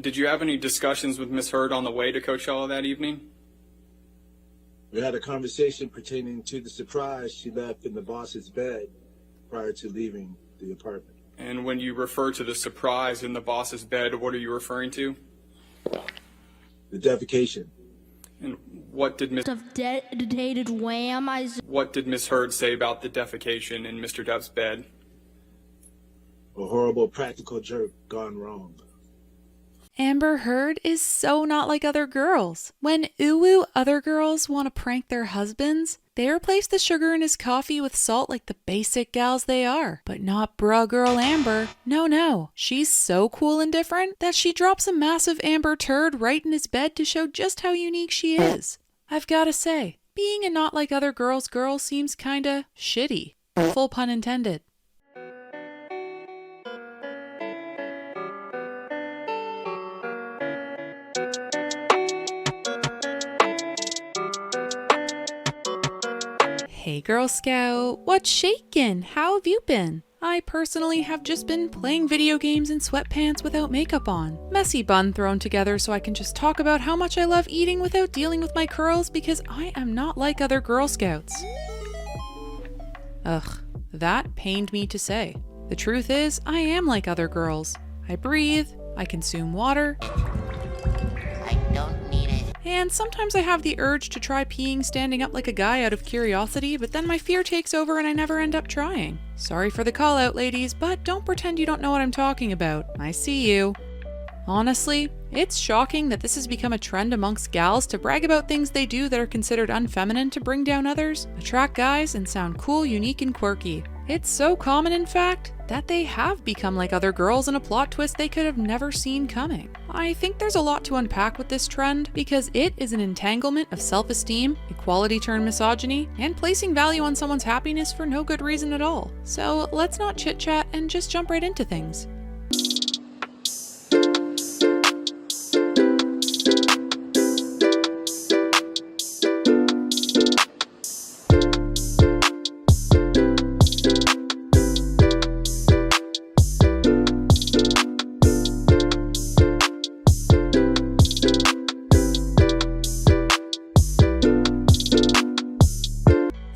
did you have any discussions with Miss Heard on the way to Coachella that evening? We had a conversation pertaining to the surprise she left in the boss's bed prior to leaving the apartment. And when you refer to the surprise in the boss's bed, what are you referring to? The defecation. And what did Miss Heard say about the defecation in Mr. Dev's bed? A horrible practical joke gone wrong. Amber Heard is so not like other girls. When other girls want to prank their husbands, they replace the sugar in his coffee with salt like the basic gals they are. But not bruh girl Amber. No. She's so cool and different that she drops a massive amber turd right in his bed to show just how unique she is. I've gotta say, being a not like other girls girl seems kinda shitty. Full pun intended. Hey Girl Scout, what's shakin'? How have you been? I personally have just been playing video games in sweatpants without makeup on. Messy bun thrown together so I can just talk about how much I love eating without dealing with my curls because I am not like other Girl Scouts. Ugh, that pained me to say. The truth is, I am like other girls. I breathe, I consume water, and sometimes I have the urge to try peeing standing up like a guy out of curiosity, but then my fear takes over and I never end up trying. Sorry for the call out, ladies, but don't pretend you don't know what I'm talking about. I see you. Honestly, it's shocking that this has become a trend amongst gals to brag about things they do that are considered unfeminine to bring down others, attract guys, and sound cool, unique, and quirky. It's so common, in fact, that they have become like other girls in a plot twist they could have never seen coming. I think there's a lot to unpack with this trend because it is an entanglement of self-esteem, equality turned misogyny, and placing value on someone's happiness for no good reason at all. So let's not chit-chat and just jump right into things.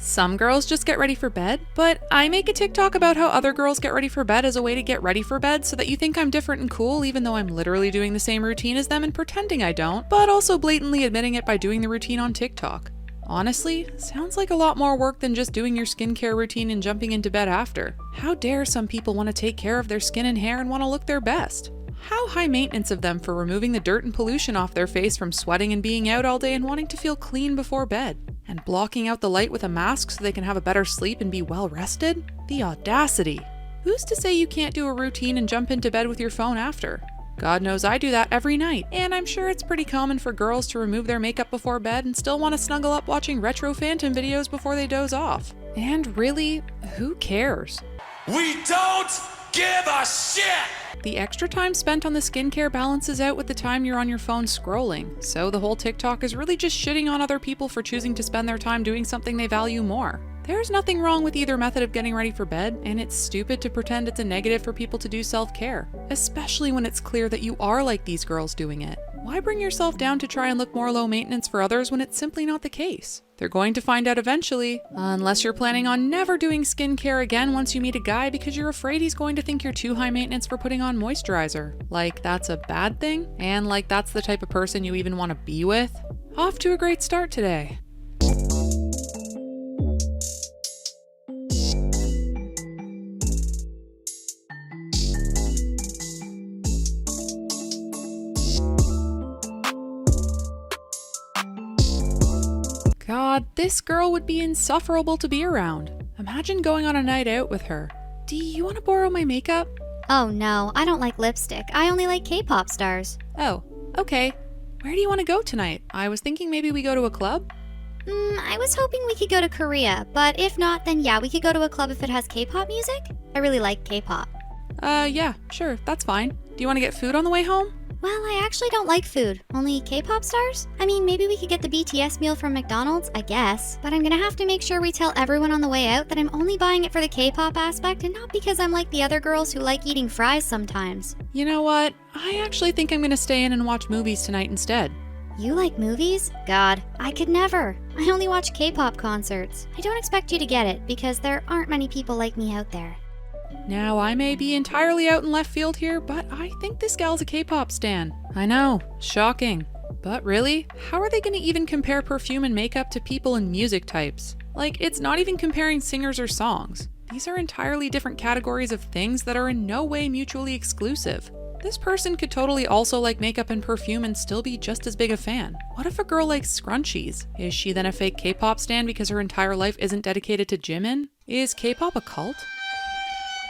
Some girls just get ready for bed, but I make a TikTok about how other girls get ready for bed as a way to get ready for bed so that you think I'm different and cool even though I'm literally doing the same routine as them and pretending I don't, but also blatantly admitting it by doing the routine on TikTok. Honestly, sounds like a lot more work than just doing your skincare routine and jumping into bed after. How dare some people want to take care of their skin and hair and want to look their best? How high maintenance of them for removing the dirt and pollution off their face from sweating and being out all day and wanting to feel clean before bed? And blocking out the light with a mask so they can have a better sleep and be well rested? The audacity! Who's to say you can't do a routine and jump into bed with your phone after? God knows I do that every night, and I'm sure it's pretty common for girls to remove their makeup before bed and still want to snuggle up watching retro Phantom videos before they doze off. And really, who cares? We don't give a shit! The extra time spent on the skincare balances out with the time you're on your phone scrolling, so the whole TikTok is really just shitting on other people for choosing to spend their time doing something they value more. There's nothing wrong with either method of getting ready for bed, and it's stupid to pretend it's a negative for people to do self-care, especially when it's clear that you are like these girls doing it. Why bring yourself down to try and look more low maintenance for others when it's simply not the case? They're going to find out eventually, unless you're planning on never doing skincare again once you meet a guy because you're afraid he's going to think you're too high maintenance for putting on moisturizer. Like that's a bad thing? And like that's the type of person you even want to be with? Off to a great start today. God, this girl would be insufferable to be around. Imagine going on a night out with her. Do you want to borrow my makeup? Oh no, I don't like lipstick. I only like K-pop stars. Oh, okay. Where do you want to go tonight? I was thinking maybe we go to a club? I was hoping we could go to Korea, but if not, then yeah, we could go to a club if it has K-pop music. I really like K-pop. Yeah, sure, that's fine. Do you want to get food on the way home? Well, I actually don't like food. Only K-pop stars? I mean, maybe we could get the BTS meal from McDonald's, I guess. But I'm gonna have to make sure we tell everyone on the way out that I'm only buying it for the K-pop aspect and not because I'm like the other girls who like eating fries sometimes. You know what? I actually think I'm gonna stay in and watch movies tonight instead. You like movies? God, I could never. I only watch K-pop concerts. I don't expect you to get it because there aren't many people like me out there. Now, I may be entirely out in left field here, but I think this gal's a K-pop stan. I know, shocking. But really, how are they gonna even compare perfume and makeup to people and music types? Like, it's not even comparing singers or songs. These are entirely different categories of things that are in no way mutually exclusive. This person could totally also like makeup and perfume and still be just as big a fan. What if a girl likes scrunchies? Is she then a fake K-pop stan because her entire life isn't dedicated to Jimin? Is K-pop a cult?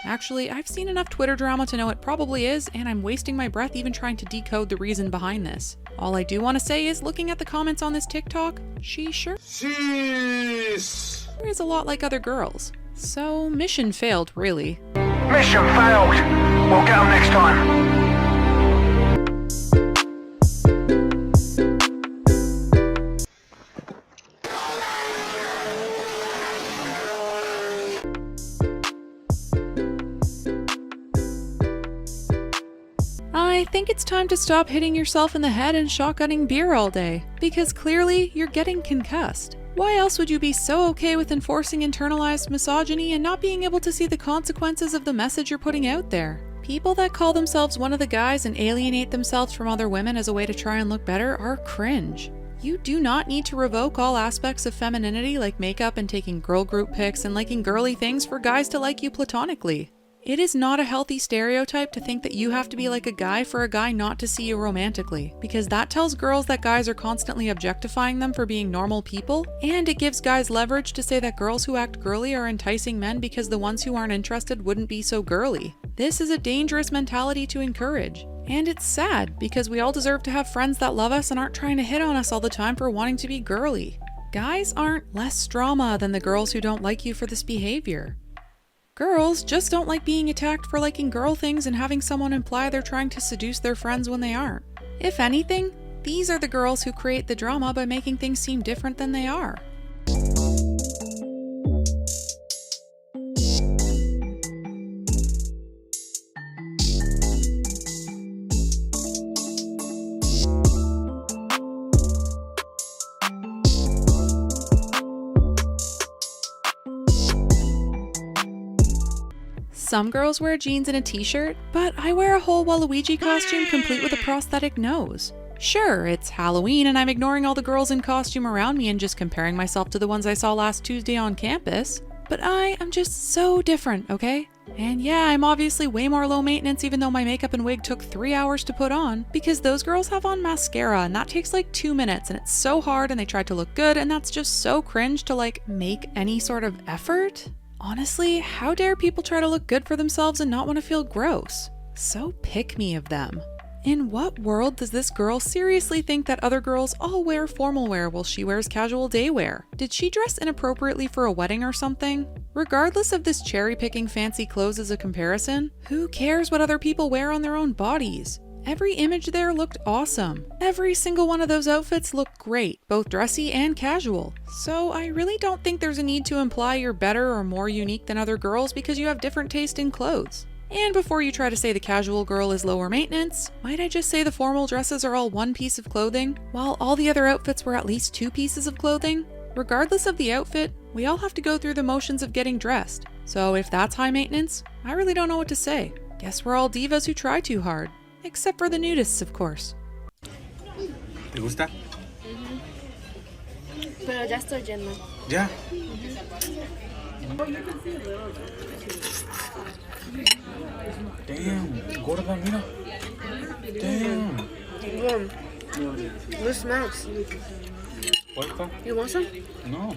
Actually, I've seen enough Twitter drama to know it probably is, and I'm wasting my breath even trying to decode the reason behind this. All I do want to say is, looking at the comments on this TikTok, she sure is a lot like other girls. So, mission failed, really. Mission failed. We'll get them next time. I think it's time to stop hitting yourself in the head and shotgunning beer all day, because clearly you're getting concussed. Why else would you be so okay with enforcing internalized misogyny and not being able to see the consequences of the message you're putting out there? People that call themselves one of the guys and alienate themselves from other women as a way to try and look better are cringe. You do not need to revoke all aspects of femininity like makeup and taking girl group pics and liking girly things for guys to like you platonically. It is not a healthy stereotype to think that you have to be like a guy for a guy not to see you romantically, because that tells girls that guys are constantly objectifying them for being normal people, and it gives guys leverage to say that girls who act girly are enticing men because the ones who aren't interested wouldn't be so girly. This is a dangerous mentality to encourage. And it's sad, because we all deserve to have friends that love us and aren't trying to hit on us all the time for wanting to be girly. Guys aren't less drama than the girls who don't like you for this behavior. Girls just don't like being attacked for liking girl things and having someone imply they're trying to seduce their friends when they aren't. If anything, these are the girls who create the drama by making things seem different than they are. Some girls wear jeans and a t-shirt, but I wear a whole Waluigi costume complete with a prosthetic nose. Sure, it's Halloween and I'm ignoring all the girls in costume around me and just comparing myself to the ones I saw last Tuesday on campus, but I am just so different, okay? And yeah, I'm obviously way more low maintenance even though my makeup and wig took 3 hours to put on, because those girls have on mascara and that takes like 2 minutes and it's so hard and they try to look good and that's just so cringe to like make any sort of effort. Honestly, how dare people try to look good for themselves and not want to feel gross? So pick me of them. In what world does this girl seriously think that other girls all wear formal wear while she wears casual day wear? Did she dress inappropriately for a wedding or something? Regardless of this cherry-picking fancy clothes as a comparison, who cares what other people wear on their own bodies? Every image there looked awesome. Every single one of those outfits looked great, both dressy and casual. So I really don't think there's a need to imply you're better or more unique than other girls because you have different taste in clothes. And before you try to say the casual girl is lower maintenance, might I just say the formal dresses are all one piece of clothing, while all the other outfits were at least 2 pieces of clothing? Regardless of the outfit, we all have to go through the motions of getting dressed. So if that's high maintenance, I really don't know what to say. Guess we're all divas who try too hard. Except for the nudists, of course. ¿Te gusta? Pero ya estoy llena. ¿Ya? Damn, gorda, mira. Damn. This smacks. Porfa? You want some? No.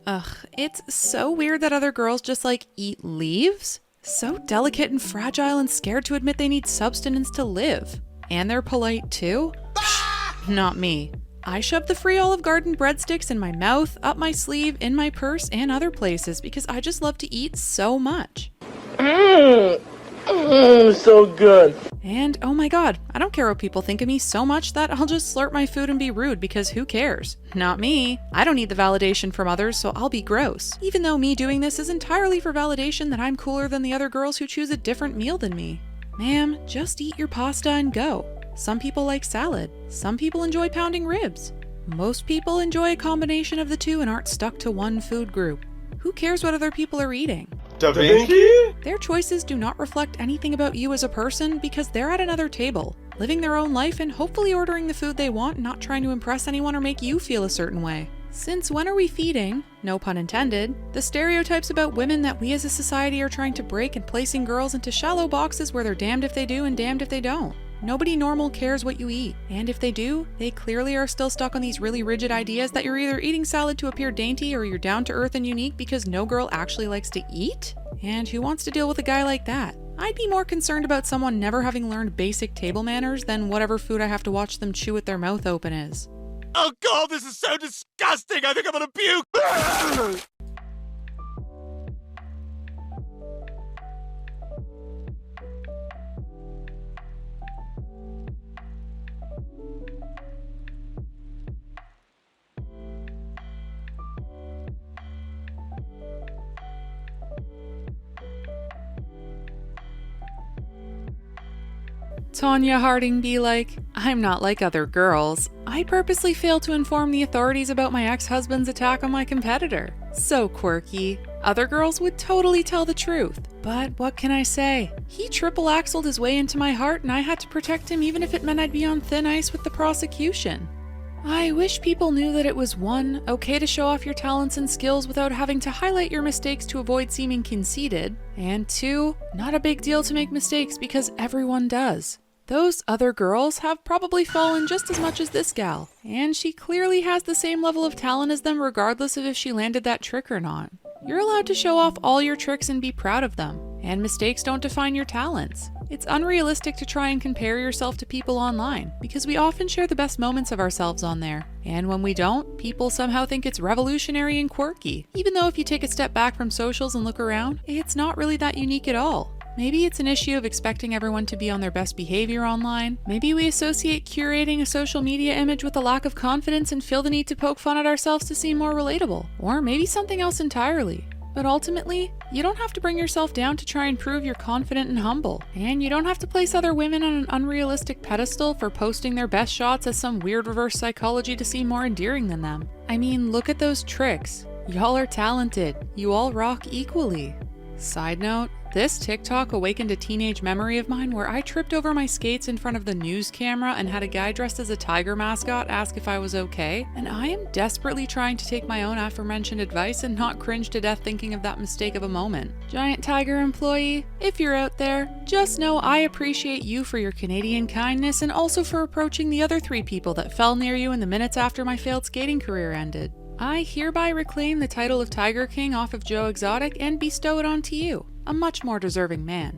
Ugh, it's so weird that other girls just like eat leaves. So delicate and fragile and scared to admit they need substance to live. And they're polite too? Psh, not me. I shove the free Olive Garden breadsticks in my mouth, up my sleeve, in my purse, and other places because I just love to eat so much. So good. And oh my god, I don't care what people think of me so much that I'll just slurp my food and be rude because who cares? Not me. I don't need the validation from others, so I'll be gross. Even though me doing this is entirely for validation that I'm cooler than the other girls who choose a different meal than me. Ma'am, just eat your pasta and go. Some people like salad. Some people enjoy pounding ribs. Most people enjoy a combination of the two and aren't stuck to one food group. Who cares what other people are eating? Da Vinci? Their choices do not reflect anything about you as a person because they're at another table, living their own life and hopefully ordering the food they want, not trying to impress anyone or make you feel a certain way. Since when are we feeding, no pun intended, the stereotypes about women that we as a society are trying to break and placing girls into shallow boxes where they're damned if they do and damned if they don't? Nobody normal cares what you eat, and if they do, they clearly are still stuck on these really rigid ideas that you're either eating salad to appear dainty or you're down to earth and unique because no girl actually likes to eat? And who wants to deal with a guy like that? I'd be more concerned about someone never having learned basic table manners than whatever food I have to watch them chew with their mouth open is. Oh god, this is so disgusting! I think I'm gonna puke! Tanya Harding be like, I'm not like other girls. I purposely failed to inform the authorities about my ex-husband's attack on my competitor. So quirky. Other girls would totally tell the truth. But what can I say? He triple-axled his way into my heart and I had to protect him even if it meant I'd be on thin ice with the prosecution. I wish people knew that it was 1, okay to show off your talents and skills without having to highlight your mistakes to avoid seeming conceited, and 2, not a big deal to make mistakes because everyone does. Those other girls have probably fallen just as much as this gal, and she clearly has the same level of talent as them regardless of if she landed that trick or not. You're allowed to show off all your tricks and be proud of them, and mistakes don't define your talents. It's unrealistic to try and compare yourself to people online, because we often share the best moments of ourselves on there. And when we don't, people somehow think it's revolutionary and quirky, even though if you take a step back from socials and look around, it's not really that unique at all. Maybe it's an issue of expecting everyone to be on their best behavior online. Maybe we associate curating a social media image with a lack of confidence and feel the need to poke fun at ourselves to seem more relatable. Or maybe something else entirely. But ultimately, you don't have to bring yourself down to try and prove you're confident and humble. And you don't have to place other women on an unrealistic pedestal for posting their best shots as some weird reverse psychology to seem more endearing than them. I mean, look at those tricks. Y'all are talented. You all rock equally. Side note, this TikTok awakened a teenage memory of mine where I tripped over my skates in front of the news camera and had a guy dressed as a tiger mascot ask if I was okay, and I am desperately trying to take my own aforementioned advice and not cringe to death thinking of that mistake of a moment. Giant Tiger employee, if you're out there, just know I appreciate you for your Canadian kindness and also for approaching the other 3 people that fell near you in the minutes after my failed skating career ended. I hereby reclaim the title of Tiger King off of Joe Exotic and bestow it onto you, a much more deserving man.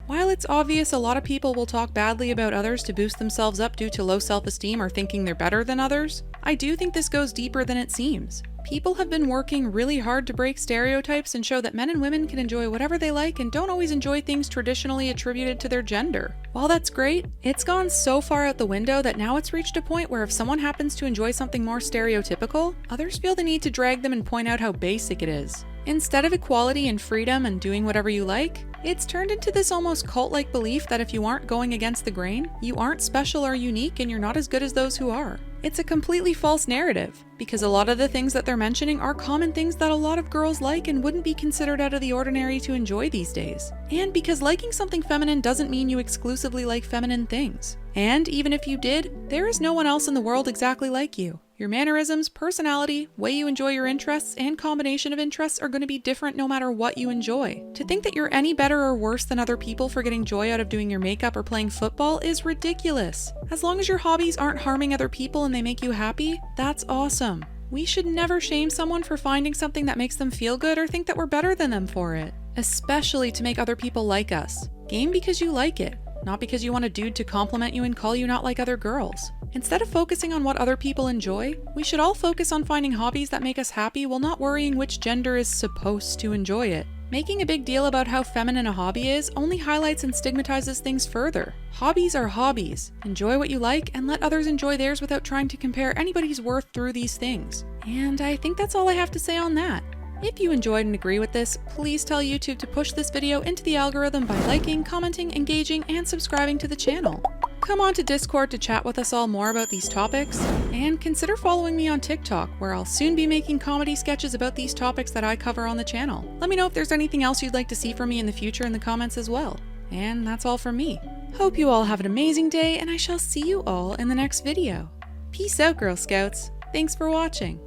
While it's obvious a lot of people will talk badly about others to boost themselves up due to low self-esteem or thinking they're better than others, I do think this goes deeper than it seems. People have been working really hard to break stereotypes and show that men and women can enjoy whatever they like and don't always enjoy things traditionally attributed to their gender. While that's great, it's gone so far out the window that now it's reached a point where if someone happens to enjoy something more stereotypical, others feel the need to drag them and point out how basic it is. Instead of equality and freedom and doing whatever you like, it's turned into this almost cult-like belief that if you aren't going against the grain, you aren't special or unique and you're not as good as those who are. It's a completely false narrative, because a lot of the things that they're mentioning are common things that a lot of girls like and wouldn't be considered out of the ordinary to enjoy these days. And because liking something feminine doesn't mean you exclusively like feminine things. And even if you did, there is no one else in the world exactly like you. Your mannerisms, personality, way you enjoy your interests, and combination of interests are going to be different no matter what you enjoy. To think that you're any better or worse than other people for getting joy out of doing your makeup or playing football is ridiculous. As long as your hobbies aren't harming other people and they make you happy, that's awesome. We should never shame someone for finding something that makes them feel good or think that we're better than them for it. Especially to make other people like us. Game because you like it, not because you want a dude to compliment you and call you not like other girls. Instead of focusing on what other people enjoy, we should all focus on finding hobbies that make us happy while not worrying which gender is supposed to enjoy it. Making a big deal about how feminine a hobby is only highlights and stigmatizes things further. Hobbies are hobbies. Enjoy what you like and let others enjoy theirs without trying to compare anybody's worth through these things. And I think that's all I have to say on that. If you enjoyed and agree with this, please tell YouTube to push this video into the algorithm by liking, commenting, engaging, and subscribing to the channel. Come on to Discord to chat with us all more about these topics, and consider following me on TikTok, where I'll soon be making comedy sketches about these topics that I cover on the channel. Let me know if there's anything else you'd like to see from me in the future in the comments as well. And that's all from me. Hope you all have an amazing day, and I shall see you all in the next video. Peace out, Girl Scouts. Thanks for watching.